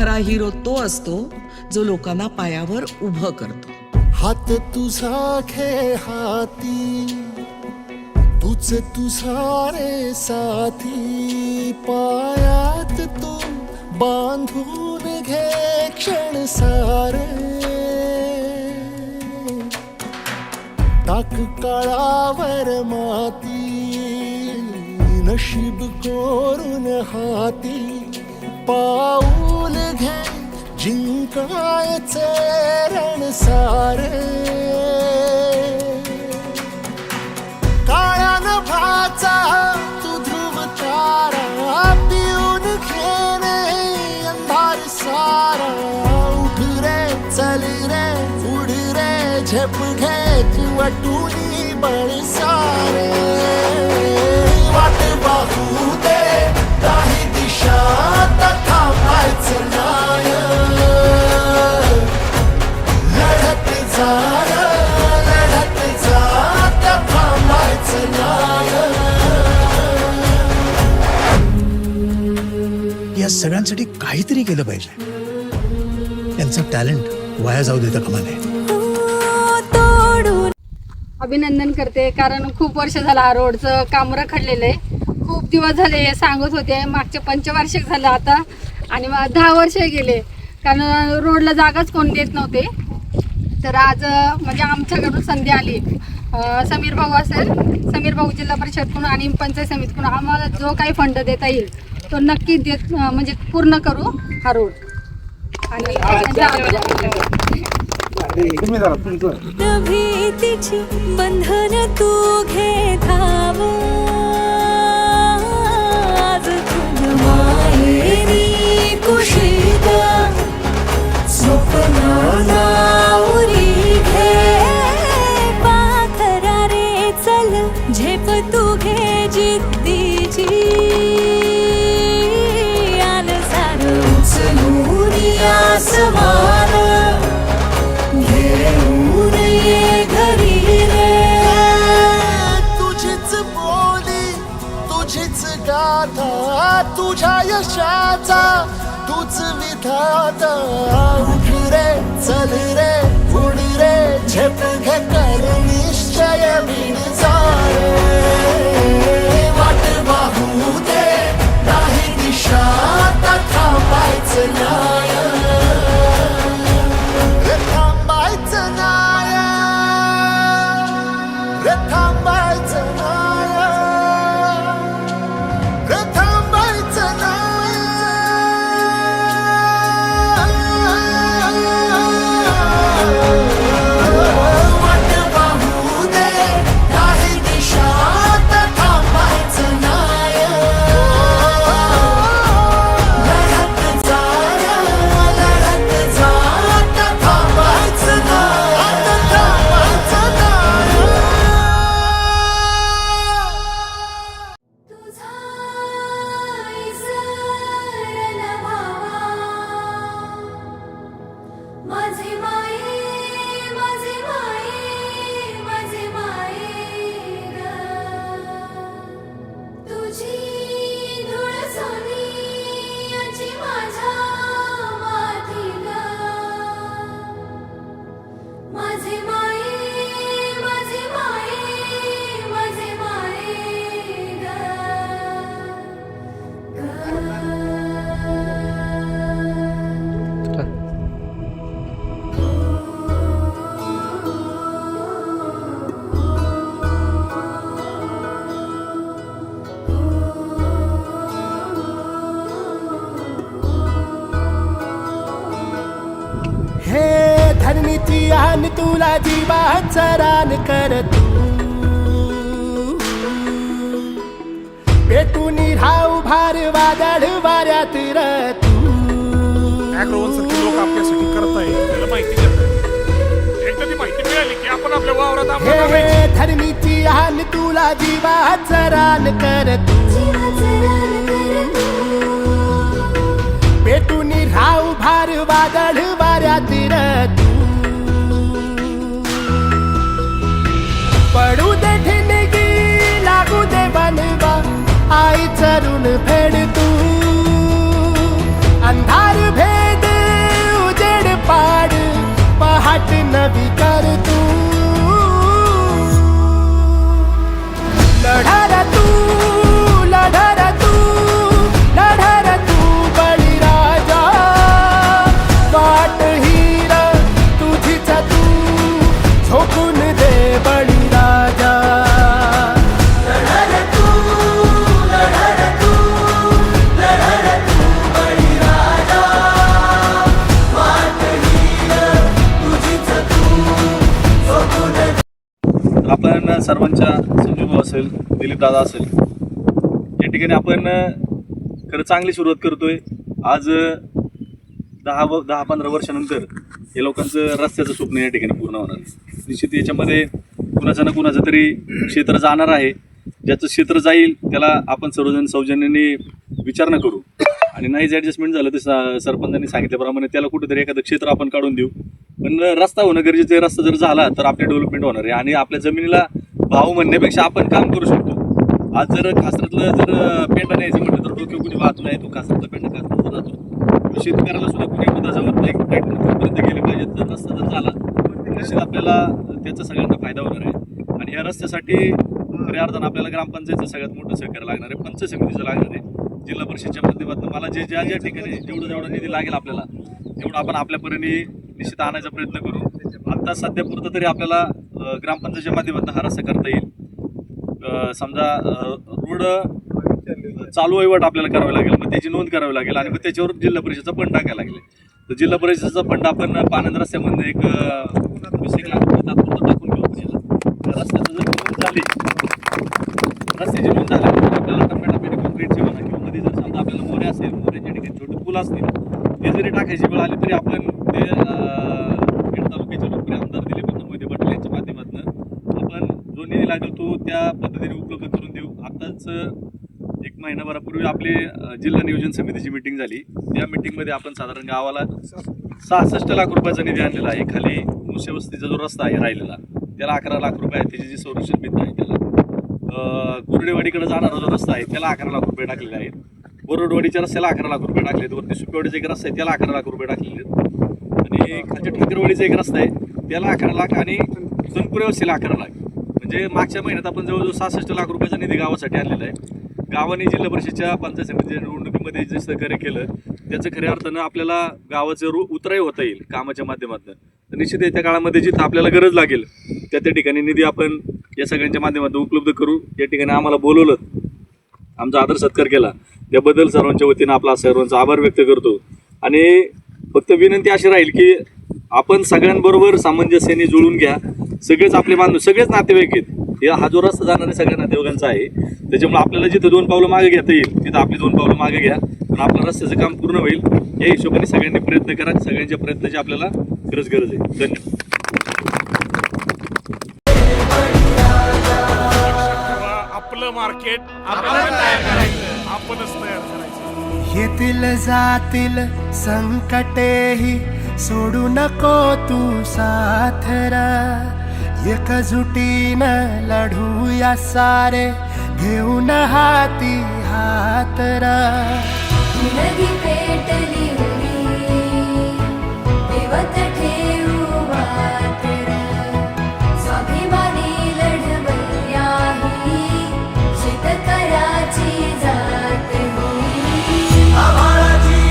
खरा हिरो तो असतो जो लोकांना पायावर उभं करतो. हात तुझा घे हाती, तुझ तुझा रे साथी, पायात तू बांधून घे क्षण सारे. टाक काळावर माती, नशीब कोरून हाती, पाऊल घे जिंकायचे रण सारे. काळ्या नभाचा तू ध्रुव तारा, पिऊन घेणे अंधार सारा. उठ रे चल रे उड रे झेप घे तू वाटूनी बळ सारे. वाट पाहू दे काही दिशा थांबायचं नाय. लढत जा लढत जा थांबायचं नाय. या सगळ्यांसाठी काहीतरी केलं पाहिजे. यांचं टॅलेंट वाया जाऊ देता कामा नये. अभिनंदन करते, कारण खूप वर्ष झालं हा रोडचं काम रखडलेलं आहे. खूप दिवस झाले हे सांगत होते, मागचे पंचवार्षिक झालं आता, आणि 10 वर्ष गेले, कारण रोडला जागाच कोण देत नव्हते. तर आज म्हणजे आमच्याकडून संधी आली. समीर भाऊ असेल, समीर भाऊ जिल्हा परिषदकडून आणि पंचायत समितीकडून आम्हाला जो काही फंड देता येईल तो नक्की देत, म्हणजे पूर्ण करू हा रोड. आणि भीतीची बंधन तू घे धाव, आज तुझ माहेरी कुशीत स्वप्नाला उरी घे. पाखरा रे चल झेप तू घे जिद्दीची, आन सार उचलून आसमान घेऊन ये घरी रे. तुझीच बोली तुझीच गाथा, तुझ्या यशाचा तूच विधाता. उठ रे चल रे उड रे झेप घे कर निश्चय विण सारे. वाट पाहू दे नाही दिशा थांबायचं नाय. रे थांबायचं नाय, रे थांबायचं नाय, रे थांबायचं नाय. वाट पाहू दे नाही दिशा थांबायचं नाय. लढत जा लढत जा थांबायचं नाय, थांबायचं नाय. तुझा इसरण भावा, माझी माये माझी माये माझी माये ग. तुझी धूळ सोनियाची माझ्या माथी ग. माझी माये माझी माये माझी माये ग. हे धरणीची आन तुला जीवाचं रान कर तू. पेटून राहू भार वादळ वाऱ्यात र तू. ॲग्रोवनसारखे लोक आपल्यासाठी करताय, त्याला माहिती देत. एकदा ती माहिती मिळाली की आपण आपल्या वावरात आम्हाला हे धरणीची आन तुला जीवाचं रान कर तू. पेटून राहू भार वादळ वाऱ्यात र तू. पडू दे ठिणगी लागू दे बनवा, आई चरून फेड तू. अंधार भेद दादा असेल, या ठिकाणी आपण खरं चांगली सुरुवात करतोय. आज 10-15 वर्षानंतर या लोकांचं रस्त्याचं स्वप्न या ठिकाणी पूर्ण होणार आहे. निश्चित याच्यामध्ये कुणाचं ना कुणाचं तरी क्षेत्र जाणार आहे. ज्याचं क्षेत्र जाईल त्याला आपण सर्वजण सौजन्याने विचारणा करू आणि नाहीच ॲडजस्टमेंट झालं तर सरपंचांनी सांगितल्याप्रमाणे त्याला कुठेतरी एखादं क्षेत्र आपण काढून देऊ. पण रस्ता होणं गरजेचं आहे. रस्ता जर झाला तर आपली डेव्हलपमेंट होणार आहे आणि आपल्या जमिनीला भाव म्हणण्यापेक्षा आपण काम करू शकतो. आज जर खासरातलं जर पेंडा न्यायचं म्हटलं तर डोक्यावर कुणी वाहत नाही, तो खासरातला पेंडा खासरातला जातो. शेतकऱ्याला सुद्धा कुणी मुद्दा जवळ नाही, पर्यंत गेले पाहिजेत. जर रस्ता जर झाला तर निश्चित आपल्याला त्याचा सगळ्यांना फायदा होणार आहे. आणि या रस्त्यासाठी खऱ्या अर्थानं आपल्याला ग्रामपंचायतचं सगळ्यात मोठं सहकार्य लागणार आहे, पंचायत समितीचं लागणार आहे, जिल्हा परिषदच्या माध्यमातून. मला ज्या ठिकाणी जेवढा निधी लागेल आपल्याला तेवढा आपण आपल्या परीने निश्चित आणायचा प्रयत्न करू. आता सध्या पुरतं तरी आपल्याला ग्रामपंचायतच्या माध्यमातून हा रस्ता करता येईल. समजा रोड चालू वहिवाट आपल्याला करावं लागेल, मग त्याची नोंद करावी लागेल आणि मग त्याच्यावर जिल्हा परिषदचा फंड टाकायला लागेल. तर जिल्हा परिषदेचा फंड आपण पानंद रस्त्यामध्ये एक 20 लाख रुपये तात्पुरतं टाकून घेऊ. रस्त्याचं जर नोंद झाली, रस्त्याची नोंद झाल्यानंतर आपल्याला टप्प्याटप्प्याने कॉन्क्रीटची म्हणा किंवा मध्ये जर समजा आपल्याला मोरे असेल, मोऱ्याच्या ठिकाणी छोटे पूल असतील, ते जरी टाकायची वेळ आली तरी आपण ते खेड तालुक्याचे लोकप्रिय आमदार दिलीप मोहिते पाटील यांच्या माध्यमातून आपण जो निधी लागेल तो त्या पद्धतीने उपलब्ध करून देऊ. आताच 1 महिनाभरापूर्वी आपली जिल्हा नियोजन समितीची मिटिंग झाली. त्या मिटिंगमध्ये आपण साधारण गावाला 66 लाख रुपयाचा निधी आणलेला आहे. खाली मुसेवस्तीचा जो रस्ता आहे राहिलेला त्याला 11 लाख रुपये आहे. त्याची जी संरक्षण भिंत आहे त्याला कुर्डेवाडीकडे जाणारा जो रस्ता आहे त्याला 11 लाख रुपये टाकलेले आहेत. बोरडवाडीच्या रस्त्याला 11 लाख रुपये टाकले आहेत. वरती सुपेवाडीचा एक रस्ता आहे त्याला 11 लाख रुपये टाकलेले आहेत. आणि खालच्या ठाकरवाडीचा एक रस्ता आहे त्याला 11 लाख आणि तनपुरे वस्तीला 11 लाख. म्हणजे मागच्या महिन्यात आपण जवळजवळ 66 लाख रुपयाचा निधी गावासाठी आणलेला आहे. गावाने जिल्हा परिषदेच्या पंचायत समितीच्या निवडणुकीमध्ये जे सहकार्य केलं त्याचं खऱ्या अर्थानं आपल्याला गावाचं उतराई होता येईल कामाच्या माध्यमातून. तर निश्चित येत्या काळामध्ये जिथं आपल्याला गरज लागेल त्या ठिकाणी निधी आपण या सगळ्यांच्या माध्यमातून उपलब्ध करू. या ठिकाणी आम्हाला बोलवलं, आमचा आदर सत्कार केला, त्याबद्दल सर्वांच्या वतीनं आपला सर्वांचा आभार व्यक्त करतो. आणि फक्त विनंती अशी राहील की आपण सगळ्यांबरोबर सामंजस्याने जुळून घ्या. सगळेच आपले बांधव, सगळेच नातेवाईक आहेत. हा जो रस्ता जाणारे सगळ्या नातेवाईकांचा आहे. त्याच्यामुळे आपल्याला जिथं 2 पावलं मागे घेता येईल तिथं आपली 2 पावलं मागे घ्या. पण आपलं रस्त्याचं काम पूर्ण होईल या हिशोबाने सगळ्यांनी प्रयत्न करा. सगळ्यांच्या प्रयत्नाची आपल्याला गरज आहे. धन्यवाद. आपलं मार्केट आपणच तयार करायचं. येतील जातील संकटेही सोडू नको तू साथरा. एकजुटीनं लढूया सारे घेऊन हाती हातरा. नदी पेटली देवत ठेवू मात्र स्वाभिमानी लढवयाही शेतकऱ्याची जात होई. आम्हाची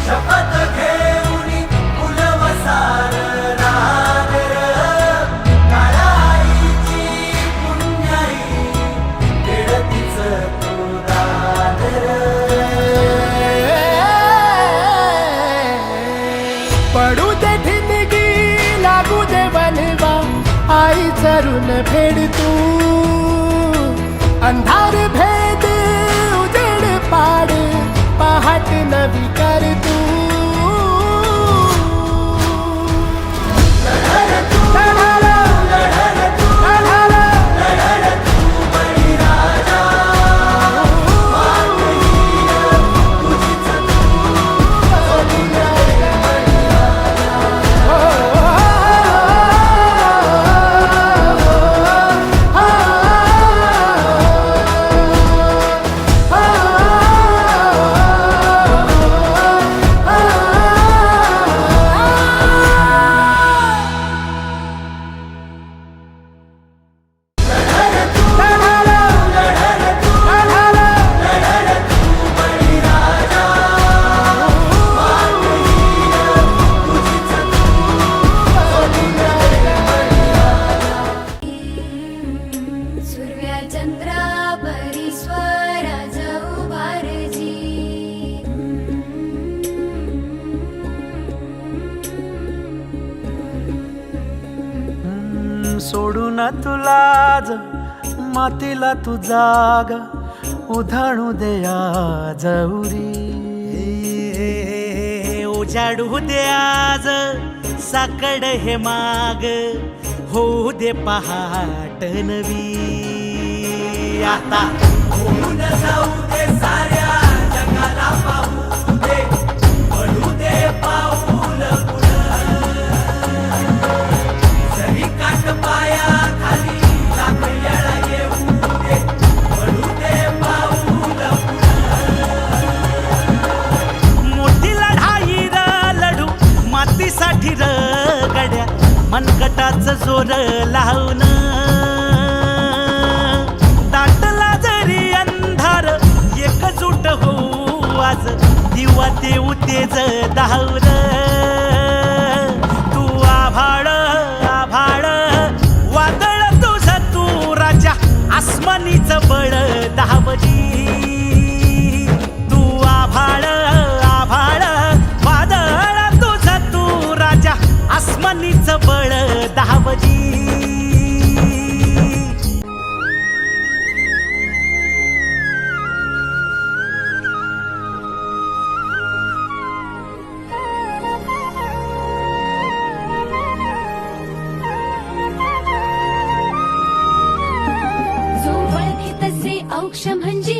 शपथ घेऊन कुलवसार रागर काळाईची पुण्याई खेळतीच तो दादर. पडू दे ठिणगी लागू दे बनवा आई चरून फेड तू. अंधार भेद उजेड पाड पहाट नवी कर तू. सोडून तुला मातीला तू जाग उधाणू दया जवरी उजाडू दे आज साकड हे माग होऊ दे पहाट नवी आता होऊन जाऊ दे साऱ्या जगाला पाहू दे पडू दे पाऊल पुढं जरी काट पाया खाली लाख येळा येऊ दे पडू दे पाऊल मोठी लढाई र लढू मातीसाठी र गड्या मनगटाच जोर लावून दाटला जरी अंधार एकजूट होऊ आज दिवा देऊ तेज धावर तू आभाळ आभाळ वादळ तुझ तू राजा आसमानीच बळ दावली तू आभाळ आभाळ वादळ तुझ तू राजा आसमानीच बळ दावली जो वळखे तसे औक्ष म्हणजे